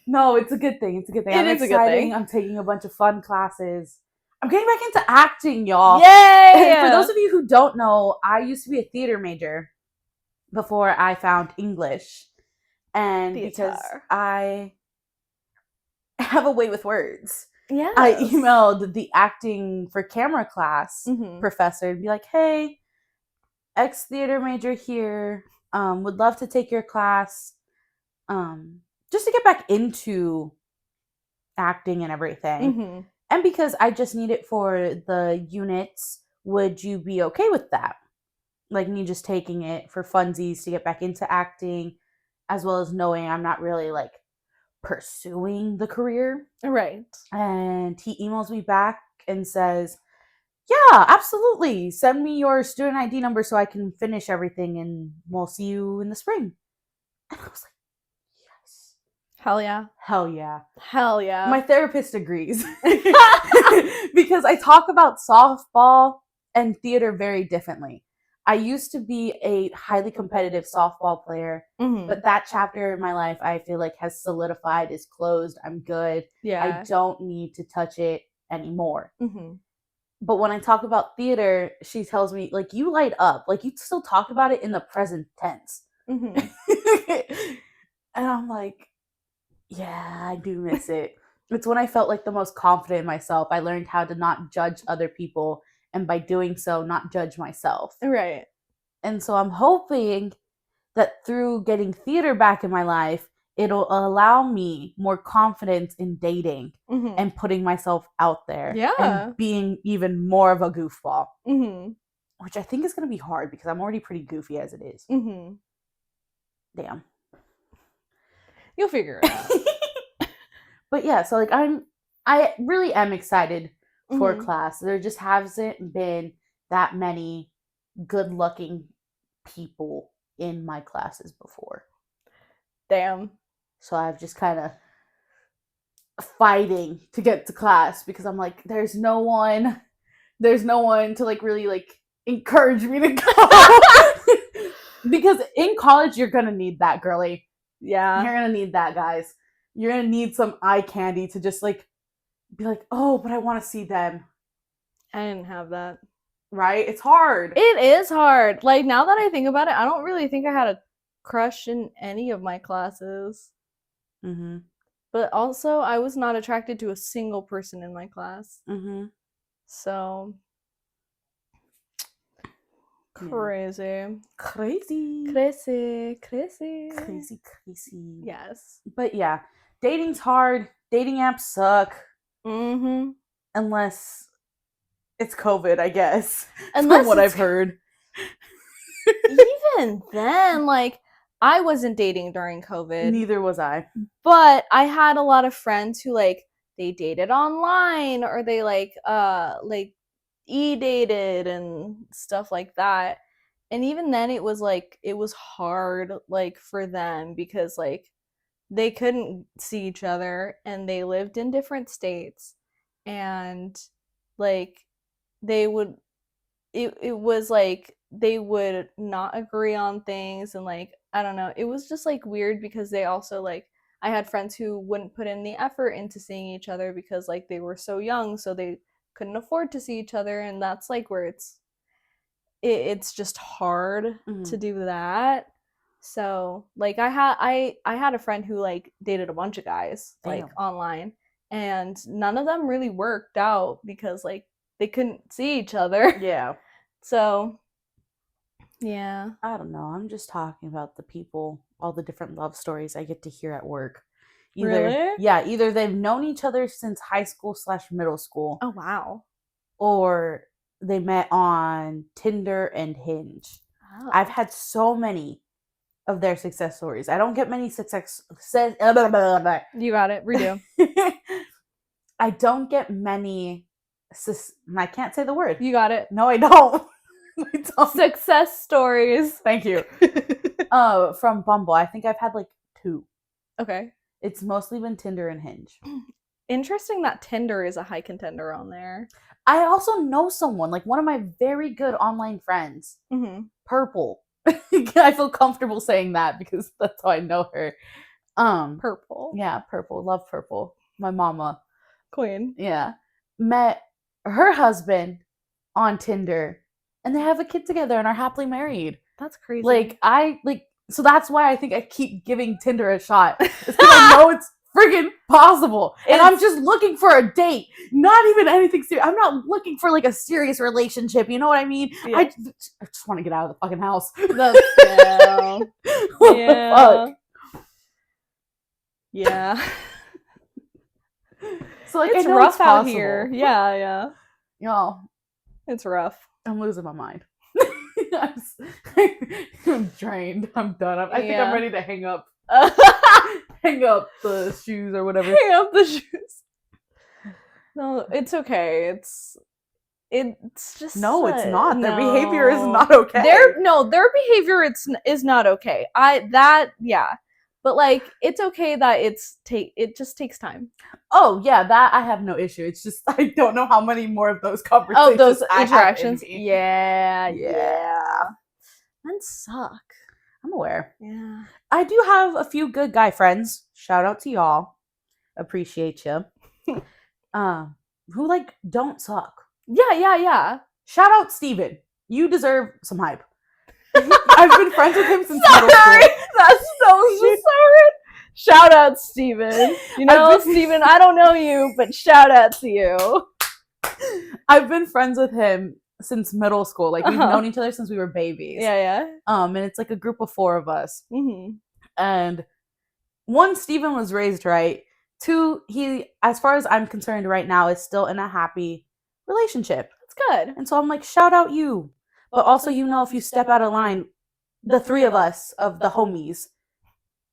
No, it's a good thing. It's a good thing. I'm excited. I'm taking a bunch of fun classes. I'm getting back into acting, y'all. Yay! For those of you who don't know, I used to be a theater major before I found English. And because I have a way with words, I emailed the acting for camera class professor and be like, hey, ex-theater major here, would love to take your class, just to get back into acting and everything. And because I just need it for the units, would you be okay with that? Like me just taking it for funsies to get back into acting, as well as knowing I'm not really like pursuing the career. Right. And he emails me back and says, yeah, absolutely. Send me your student ID number so I can finish everything and we'll see you in the spring. And I was like, yes. Hell yeah. Hell yeah. Hell yeah. My therapist agrees. Because I talk about softball and theater very differently. I used to be a highly competitive softball player, but that chapter in my life I feel like has solidified, is closed. I'm good. Yeah. I don't need to touch it anymore. But when I talk about theater, she tells me, like, you light up. Like, you still talk about it in the present tense. And I'm like, yeah, I do miss it. It's when I felt like the most confident in myself. I learned how to not judge other people, and by doing so, not judge myself. Right. And so I'm hoping that through getting theater back in my life, it'll allow me more confidence in dating and putting myself out there. Yeah. And being even more of a goofball. Which I think is going to be hard because I'm already pretty goofy as it is. Damn. You'll figure it out. But yeah, so like I really am excited for class. There just hasn't been that many good-looking people in my classes before. Damn. So I've just kind of fighting to get to class because I'm like, there's no one to like really like encourage me to go. Because in college you're gonna need that, girly. Yeah. You're gonna need that, guys. You're gonna need some eye candy to just like be like, oh, but I want to see them. I didn't have that. Right? It's hard. It is hard. Like, now that I think about it, I don't really think I had a crush in any of my classes. But also, I was not attracted to a single person in my class. So, crazy. Yes. But yeah, dating's hard. Dating apps suck. Unless it's COVID, I guess. From what I've heard. Even then, like, I wasn't dating during COVID. Neither was I. But I had a lot of friends who, like, they dated online or they, like, e-dated and stuff like that. And even then, it was, like, it was hard, like, for them because, like, they couldn't see each other and they lived in different states. And, like, they would, it was, like, they would not agree on things and, like, I don't know. It was just, like, weird because they also, like, I had friends who wouldn't put in the effort into seeing each other because, like, they were so young, so they couldn't afford to see each other, and that's, like, where it's just hard to do that. So, like, I had a friend who, like, dated a bunch of guys, like, online, and none of them really worked out because, like, they couldn't see each other. Yeah. So, yeah. I don't know. I'm just talking about the people, all the different love stories I get to hear at work. Really? Yeah, either they've known each other since high school / middle school. Oh, wow. Or they met on Tinder and Hinge. Oh. I've had so many of their success stories. I don't get many success. You got it. Redo. I don't get many. I can't say the word. You got it. No, I don't. Success stories. Thank you. From Bumble, I think I've had like 2. Okay. It's mostly been Tinder and Hinge. Interesting that Tinder is a high contender on there. I also know someone, like one of my very good online friends, Purple. I feel comfortable saying that because that's how I know her. Purple. Yeah, Purple. Love Purple. My mama. Queen. Yeah. Met her husband on Tinder, and they have a kid together and are happily married. That's crazy. So that's why I think I keep giving Tinder a shot. It's because I know it's friggin' possible. And I'm just looking for a date. Not even anything serious. I'm not looking for like a serious relationship. You know what I mean? Yeah. I just want to get out of the fucking house. That's yeah. What the fuck? Yeah. So like it's rough out here. Yeah. Y'all. It's rough. I'm losing my mind. I'm drained. I'm done. I think I'm ready to hang up. Hang up the shoes or whatever. Hang up the shoes. No, it's okay. It's just no, it's not. Their behavior is not okay. Their behavior is not okay. But like it's okay that it just takes time. Oh yeah, that I have no issue. It's just I don't know how many more of those conversations. Oh, those interactions. Yeah. Men suck. I'm aware. Yeah. I do have a few good guy friends. Shout out to y'all. Appreciate you. Who like don't suck. Yeah. Shout out Steven. You deserve some hype. I've been friends with him since middle school. That's so sorry. Shout out, Steven. You know, Steven, I don't know you, but shout out to you. I've been friends with him since middle school. Like, we've known each other since we were babies. Yeah. And it's like a group of 4 of us. Mm-hmm. And 1, Steven was raised right. 2, he, as far as I'm concerned right now, is still in a happy relationship. That's good. And so I'm like, shout out you. But also, you know, if you step out of line, the 3 of us, of the homies,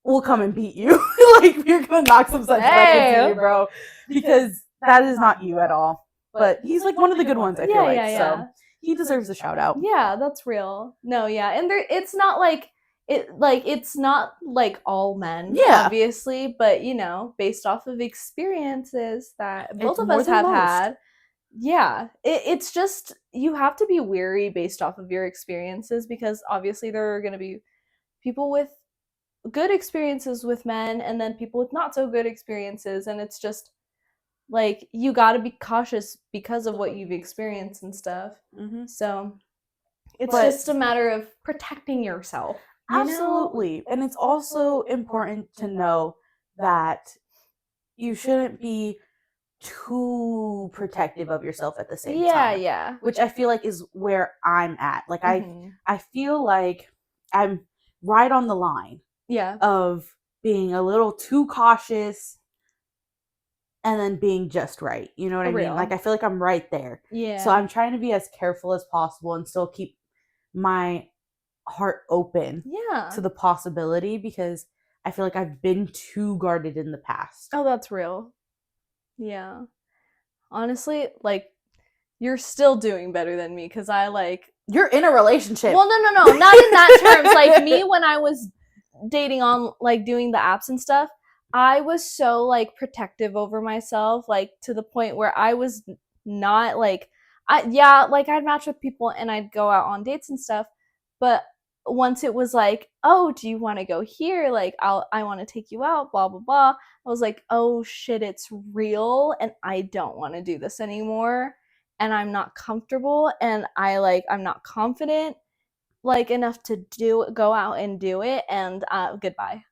will come and beat you. Like, you're going to knock some sense back into you, bro. Because that is not you at all. But he's like one of the good ones, I feel like. Yeah. So he deserves a shout out. Yeah, that's real. No, yeah. And it's not like, it's not like all men, obviously. But, you know, based off of experiences that both of us have had. Yeah, it's just you have to be wary based off of your experiences because obviously there are going to be people with good experiences with men and then people with not so good experiences, and it's just like you got to be cautious because of what you've experienced and stuff. Mm-hmm. So it's just a matter of protecting yourself. Absolutely. And it's also important to know that you shouldn't be too protective of yourself at the same time. Yeah. Which I feel like is where I'm at. Like I feel like I'm right on the line. Yeah. Of being a little too cautious and then being just right. You know what I mean? Like I feel like I'm right there. Yeah. So I'm trying to be as careful as possible and still keep my heart open to the possibility because I feel like I've been too guarded in the past. Oh, that's real. Yeah. Honestly, like, you're still doing better than me because you're in a relationship. Well, no. Not in that terms. Like, me, when I was dating on, like, doing the apps and stuff, I was so, like, protective over myself, like, to the point where I was not, like, I'd match with people and I'd go out on dates and stuff, but once it was like, oh, do you want to go here? Like, I want to take you out, blah, blah, blah. I was like, oh shit, it's real. And I don't want to do this anymore. And I'm not comfortable. And I'm not confident, like, enough to go out and do it. And goodbye.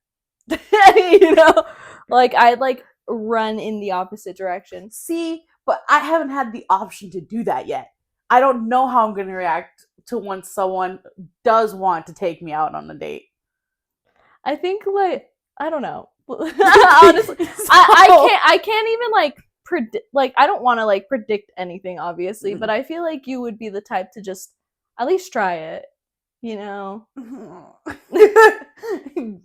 You know, like, I'd like run in the opposite direction. See, but I haven't had the option to do that yet. I don't know how I'm going to react to once someone does want to take me out on a date. I think, like, I don't know. Honestly, I can't even, like, predict, like, I don't want to, like, predict anything, obviously, but I feel like you would be the type to just at least try it, you know?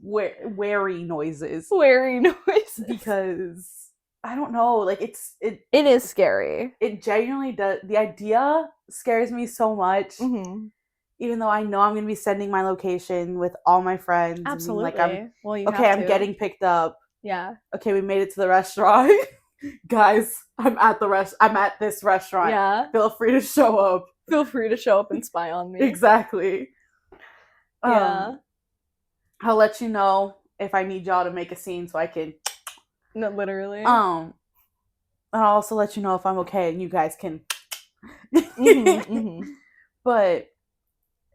Wary noises. Wary noises. Because I don't know, like, it is scary. It genuinely does. The idea scares me so much. Mm-hmm. Even though I know I'm going to be sending my location with all my friends. Absolutely. And I'm getting picked up. Yeah. Okay, we made it to the restaurant. Guys, I'm at this restaurant. Yeah. Feel free to show up. Feel free to show up and spy on me. Exactly. Yeah. I'll let you know if I need y'all to make a scene so I can. No, literally. And I'll also let you know if I'm okay and you guys can But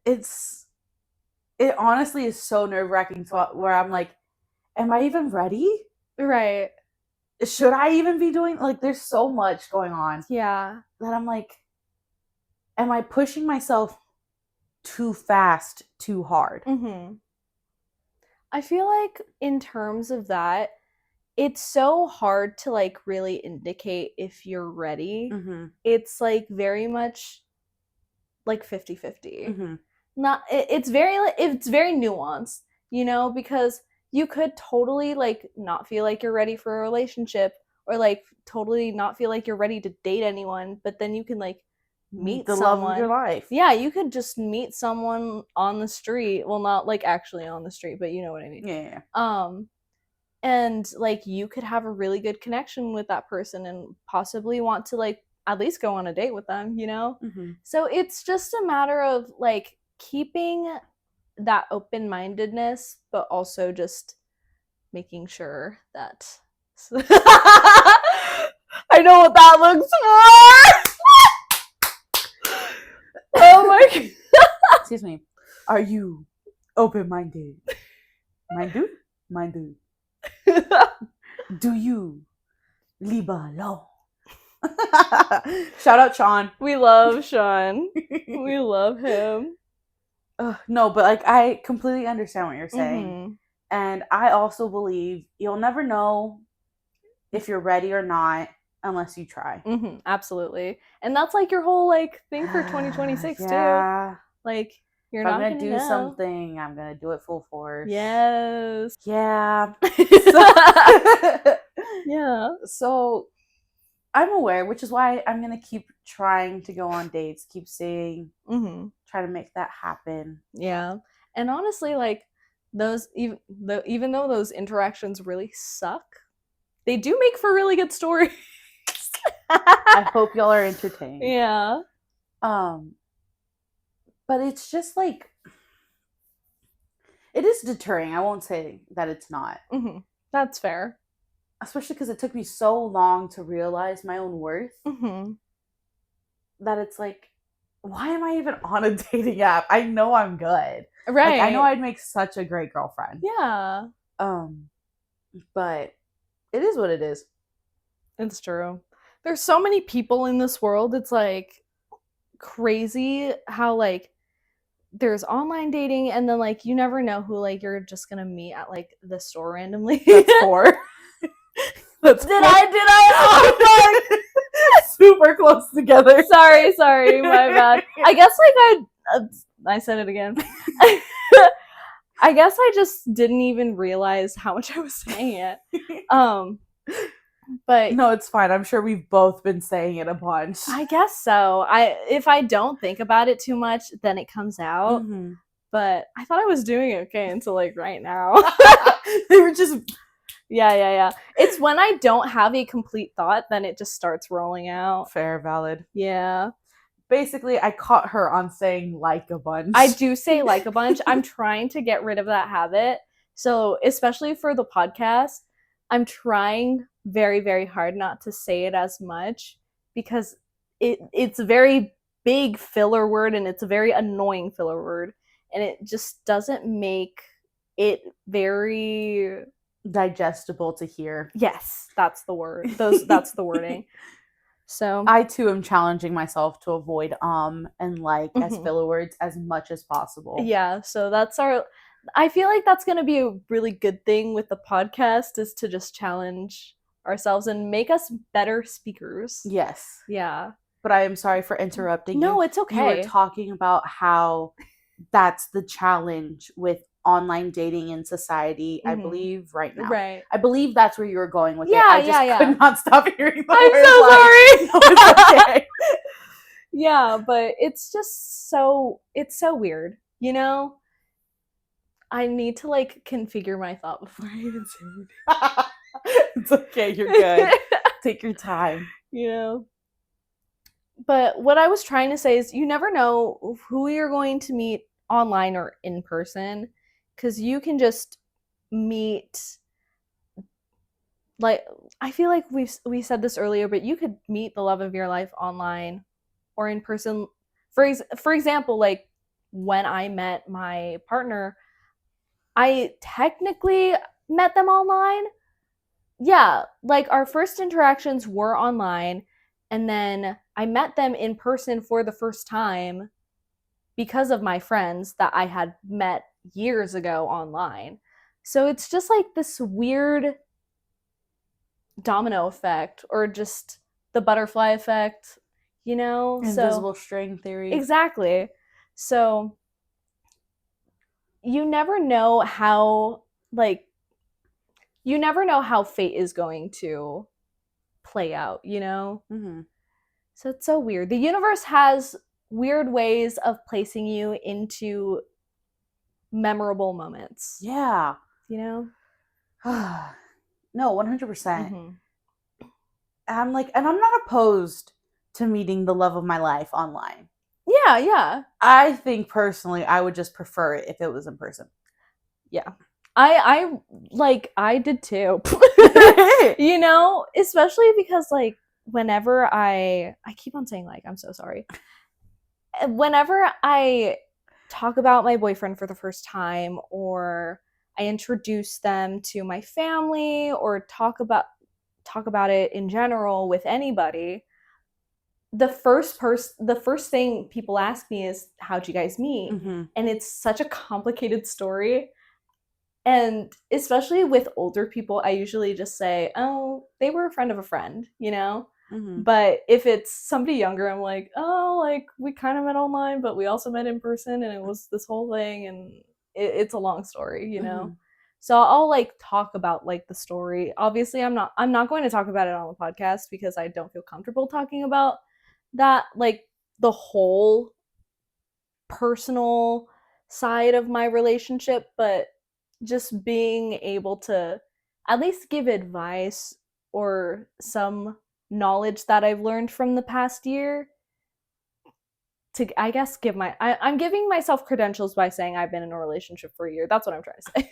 it honestly is so nerve-wracking where I'm like, am I even ready? Right. Should I even be doing, like, there's so much going on. Yeah. That I'm like, am I pushing myself too fast, too hard? I feel like in terms of that, it's so hard to like really indicate if you're ready. It's like very much like 50-50. Not it's very nuanced, you know, because you could totally like not feel like you're ready for a relationship, or like totally not feel like you're ready to date anyone, but then you can like meet the someone. love of your life. Yeah, you could just meet someone on the street. Well, not like actually on the street, but you know what I mean. Yeah. And like you could have a really good connection with that person and possibly want to like at least go on a date with them, you know? So it's just a matter of like keeping that open-mindedness, but also just making sure that I know what that looks for. Oh my god. Excuse me. Are you open-minded? Minded. Do you leave alone? Shout out Sean. We love Sean. We love him. No, but like I completely understand what you're saying. And I also believe you'll never know if you're ready or not unless you try. Absolutely. And that's like your whole like thing for 2026 too. Like you're not gonna do know. something, I'm gonna do it full force. Yes. Yeah. Yeah. So I'm aware, which is why I'm gonna keep trying to go on dates, keep seeing, try to make that happen. Yeah. And honestly, like those even though those interactions really suck, they do make for really good stories. I hope y'all are entertained. Yeah. But it's just like, it is deterring. I won't say that it's not. That's fair. Especially because it took me so long to realize my own worth. That it's like, why am I even on a dating app? I know I'm good. Right. Like, I know I'd make such a great girlfriend. Yeah. But it is what it is. It's true. There's so many people in this world. It's like crazy how like there's online dating, and then like you never know who like you're just gonna meet at like the store randomly. That's four. Did I? Oh, super close together. Sorry, my bad. I guess like I said it again. I guess I just didn't even realize how much I was saying it. But no, it's fine. I'm sure we've both been saying it a bunch. I guess so. If I don't think about it too much, then it comes out. But I thought I was doing okay until like right now. They were just yeah. It's when I don't have a complete thought, then it just starts rolling out. Fair, valid. Yeah. Basically, I caught her on saying like a bunch. I do say like a bunch. I'm trying to get rid of that habit. So, especially for the podcast, I'm trying very, very hard not to say it as much because it's a very big filler word, and it's a very annoying filler word, and it just doesn't make it very digestible to hear. Yes, that's the word. That's the wording. So I too am challenging myself to avoid and like as filler words as much as possible. Yeah, so that's I feel like that's going to be a really good thing with the podcast, is to just challenge ourselves and make us better speakers. Yes. Yeah. But I am sorry for interrupting you. No, it's okay. You were talking about how that's the challenge with online dating in society, I believe, right now. Right. I believe that's where you were going with it. I just could not stop hearing the I'm word. so sorry. No, it's okay. Yeah, but it's just it's so weird, you know? I need to like configure my thought before I even say anything. It's okay, you're good. Take your time. You know? But what I was trying to say is you never know who you're going to meet online or in person, because you can just meet, like, I feel like we said this earlier, but you could meet the love of your life online or in person. For example, like when I met my partner, I technically met them online. Yeah, like our first interactions were online, and then I met them in person for the first time because of my friends that I had met years ago online. So it's just like this weird domino effect, or just the butterfly effect, you know? Invisible string theory. Exactly. So you never know how, like, you never know how fate is going to play out, you know? Mm-hmm. So it's so weird. The universe has weird ways of placing you into memorable moments. Yeah. You know? No, 100%. Mm-hmm. I'm like, and I'm not opposed to meeting the love of my life online. Yeah, yeah. I think personally, I would just prefer it if it was in person. Yeah. I did too. You know, especially because like whenever I keep on saying like, I'm so sorry. Whenever I talk about my boyfriend for the first time, or I introduce them to my family, or talk about it in general with anybody, the first thing people ask me is, how'd you guys meet? Mm-hmm. And it's such a complicated story. And especially with older people, I usually just say, oh, they were a friend of a friend, you know? Mm-hmm. But if it's somebody younger, I'm like, oh, like we kind of met online, but we also met in person, and it was this whole thing, and it's a long story, you know? Mm-hmm. So I'll like talk about like the story. Obviously, I'm not going to talk about it on the podcast because I don't feel comfortable talking about that, like the whole personal side of my relationship, but just being able to at least give advice or some knowledge that I've learned from the past year to, I guess, I'm giving myself credentials by saying I've been in a relationship for a year. That's what I'm trying to say.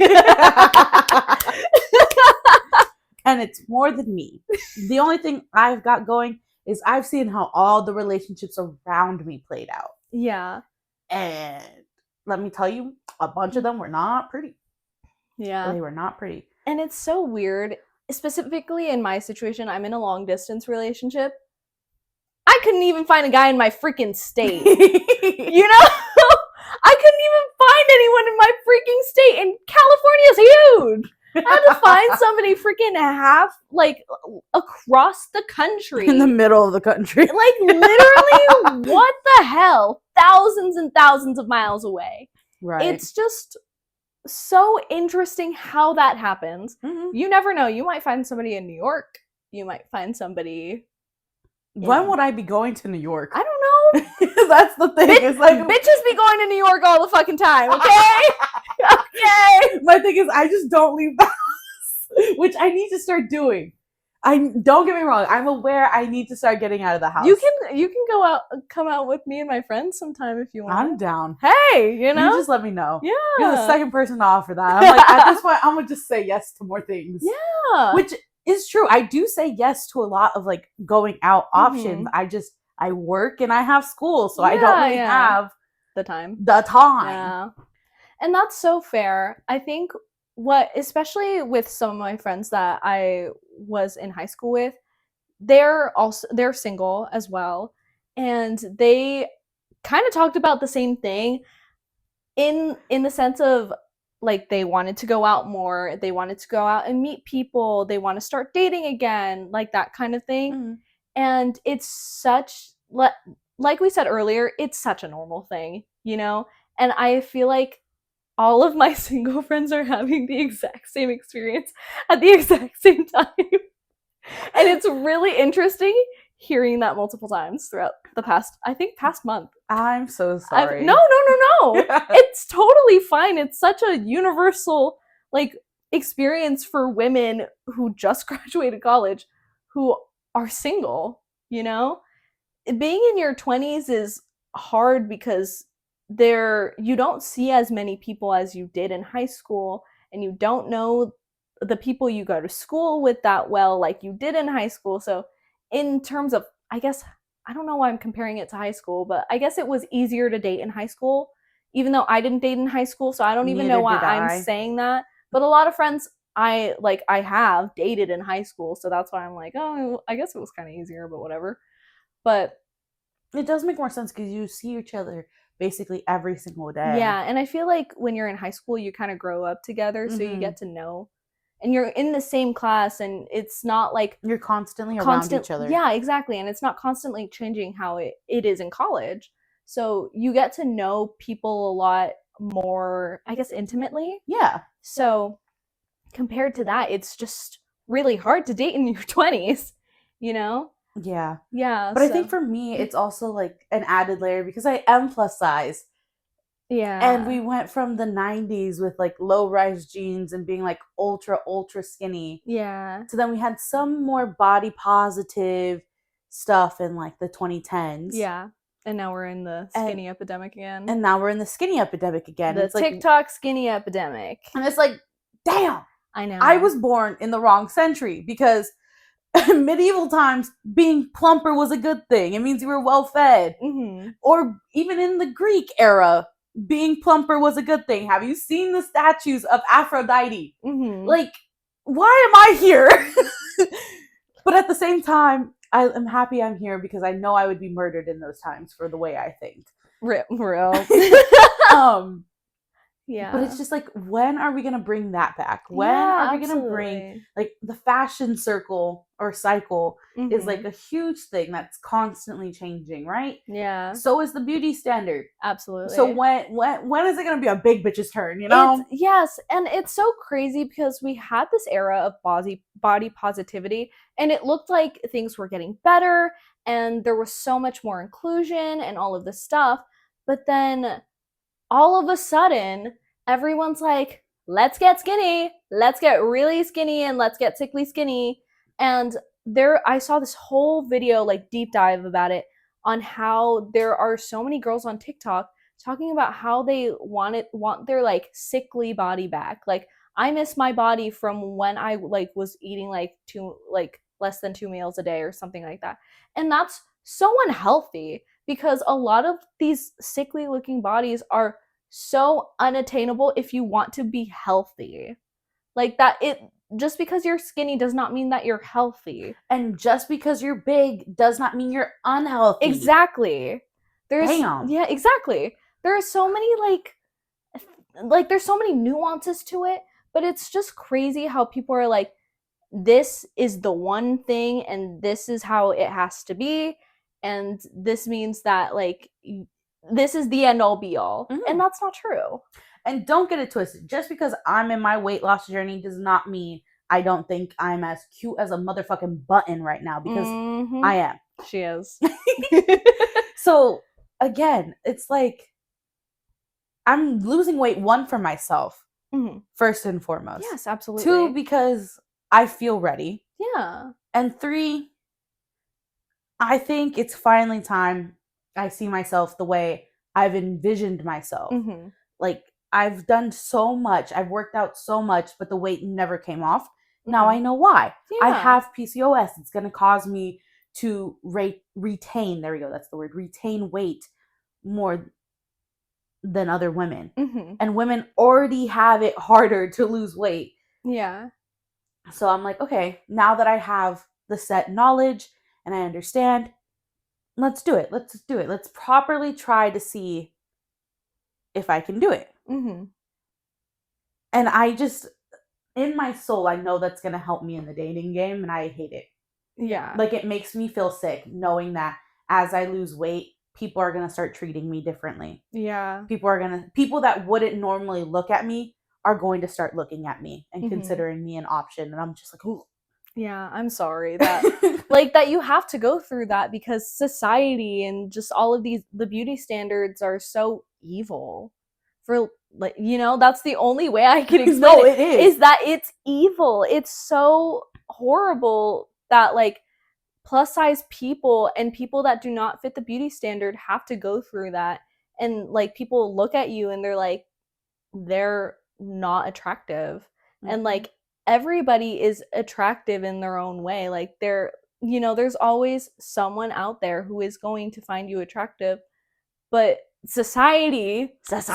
And it's more than me. The only thing I've got going is I've seen how all the relationships around me played out. Yeah. And let me tell you, a bunch of them were not pretty. Yeah. They were not pretty. And it's so weird. Specifically in my situation, I'm in a long distance relationship. I couldn't even find a guy in my freaking state. You know? I couldn't even find anyone in my freaking state, and California's huge. I had to find somebody freaking half, like, across the country. In the middle of the country. Like, literally, what the hell? Thousands and thousands of miles away. Right. It's just so interesting how that happens. Mm-hmm. You never know. You might find somebody in New York. You might find somebody... When would I be going to New York? I don't know. That's the thing. It's like bitches be going to New York all the fucking time, okay? Okay. My thing is, I just don't leave the house, which I need to start doing. Don't get me wrong. I'm aware I need to start getting out of the house. You can come out with me and my friends sometime if you want. I'm down. Hey, you know, you just let me know. Yeah, you're the second person to offer that. I'm like, at this point, I'm gonna just say yes to more things. Yeah, which is true. I do say yes to a lot of like going out options. I work and I have school, so I don't really have the time. Yeah. And that's so fair. I think especially with some of my friends that I was in high school with, they're single as well, and they kind of talked about the same thing in the sense of, like, they wanted to go out more, they wanted to go out and meet people, they want to start dating again, like that kind of thing. Mm-hmm. And it's such, like we said earlier, it's such a normal thing, you know? And I feel like all of my single friends are having the exact same experience at the exact same time. And it's really interesting hearing that multiple times throughout the past month. I'm so sorry. No. It's totally fine. It's such a universal, like, experience for women who just graduated college who are single, you know? Being in your 20s is hard because you don't see as many people as you did in high school, and you don't know the people you go to school with that well like you did in high school. So in terms of, I guess, I don't know why I'm comparing it to high school, but I guess it was easier to date in high school, even though I didn't date in high school, so I don't even know why I'm saying that. But a lot of friends I have dated in high school, so that's why I'm like, oh, I guess it was kind of easier, but whatever. But it does make more sense because you see each other basically every single day. Yeah, and I feel like when you're in high school, you kind of grow up together, so you get to know, and you're in the same class, and it's not like you're constantly around each other. Yeah, exactly, and it's not constantly changing how it is in college. So you get to know people a lot more, I guess, intimately. Yeah. So compared to that, it's just really hard to date in your 20s, you know? Yeah. Yeah. But I think for me, it's also like an added layer because I am plus size. Yeah. And we went from the 90s with like low rise jeans and being like ultra skinny. Yeah. So then we had some more body positive stuff in like the 2010s. Yeah. And now we're in the skinny epidemic again. And now we're in the skinny epidemic again. The TikTok skinny epidemic. And it's like, damn. I know. I was born in the wrong century because medieval times, being plumper was a good thing. It means you were well fed. Mm-hmm. Or even in the Greek era, being plumper was a good thing. Have you seen the statues of Aphrodite? Mm-hmm. Like, why am I here? But at the same time, I am happy I'm here because I know I would be murdered in those times for the way I think. Real. Yeah. But it's just like, when are we going to bring that back? When are we going to bring, like, the fashion circle or cycle is like a huge thing that's constantly changing, right? Yeah. So is the beauty standard. Absolutely. So when is it going to be a big bitch's turn, you know? Yes, and it's so crazy because we had this era of body positivity, and it looked like things were getting better, and there was so much more inclusion and all of this stuff, but then all of a sudden, everyone's like, let's get skinny, let's get really skinny, and let's get sickly skinny. And I saw this whole video, like deep dive about it, on how there are so many girls on TikTok talking about how they want their like sickly body back. Like, I miss my body from when I like was eating like less than 2 meals a day or something like that. And that's so unhealthy because a lot of these sickly looking bodies are so unattainable if you want to be healthy. Like that, just because you're skinny does not mean that you're healthy. And just because you're big does not mean you're unhealthy. Exactly. Damn. Yeah, exactly. There are so many like there's so many nuances to it, but it's just crazy how people are like, this is the one thing and this is how it has to be, and this means that like this is the end all be all. And that's not true. And don't get it twisted. Just because I'm in my weight loss journey does not mean I don't think I'm as cute as a motherfucking button right now, because I am. She is. So again, it's like I'm losing weight, one, for myself, first and foremost. Yes, absolutely. 2, because I feel ready. Yeah. And 3, I think it's finally time I see myself the way I've envisioned myself. Like, I've done so much. I've worked out so much, but the weight never came off. Now I know why. Yeah. I have PCOS. It's going to cause me to retain, there we go, that's the word, retain weight more than other women. And women already have it harder to lose weight. Yeah. So I'm like, okay, now that I have the set knowledge and I understand, let's do it. Let's do it. Let's properly try to see if I can do it. And I just, in my soul, I know that's going to help me in the dating game, and I hate it. Yeah. Like, it makes me feel sick knowing that as I lose weight, people are going to start treating me differently. Yeah. People that wouldn't normally look at me are going to start looking at me and considering me an option. And I'm just like, ooh. Yeah, I'm sorry that like that you have to go through that, because society and just all of the beauty standards are so evil. For like, you know, that's the only way I can explain no, it is that it's evil. It's so horrible that like plus size people and people that do not fit the beauty standard have to go through that. And like people look at you and they're like, they're not attractive. And like everybody is attractive in their own way. Like you know, there's always someone out there who is going to find you attractive, but society. I'm so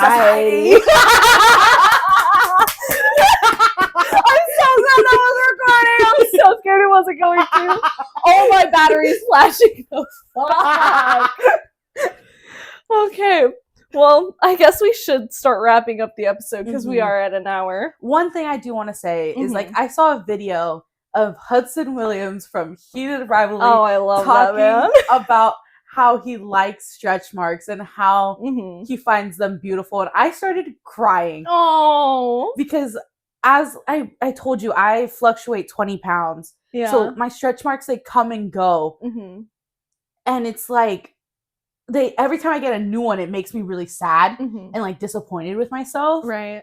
glad that was recording. I'm so scared it wasn't going to. All my batteries flashing. Fuck. Okay. Well, I guess we should start wrapping up the episode because we are at an hour. One thing I do want to say is, like, I saw a video of Hudson Williams from Heated Rivalry. Oh, I love that, man. About how he likes stretch marks and how he finds them beautiful. And I started crying. Oh. Because as I told you, I fluctuate 20 pounds. Yeah. So my stretch marks, they come and go. And it's like, every time I get a new one, it makes me really sad and like disappointed with myself. Right.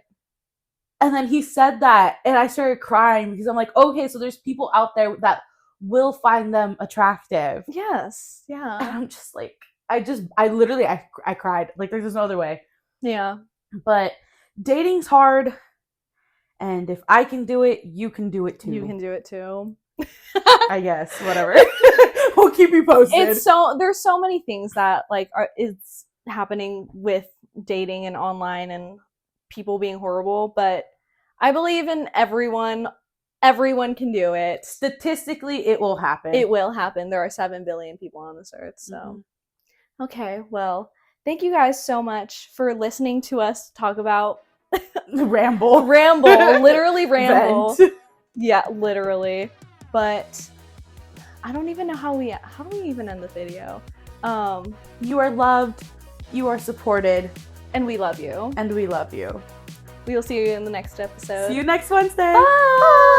And then he said that, and I started crying because I'm like, okay, so there's people out there that will find them attractive. Yes. Yeah. And I'm just like, I literally cried. Like, there's no other way. Yeah. But dating's hard, and if I can do it, you can do it too. You can do it too. I guess, whatever. We'll keep you posted. There's so many things that like it's happening with dating and online and people being horrible, but I believe in everyone can do it. Statistically, it will happen. It will happen. There are 7 billion people on this earth, so okay, well, thank you guys so much for listening to us talk about ramble literally ramble. Vent. Yeah, literally. But I don't even know how do we even end the video? You are loved, you are supported, and we love you. And we love you. We will see you in the next episode. See you next Wednesday. Bye!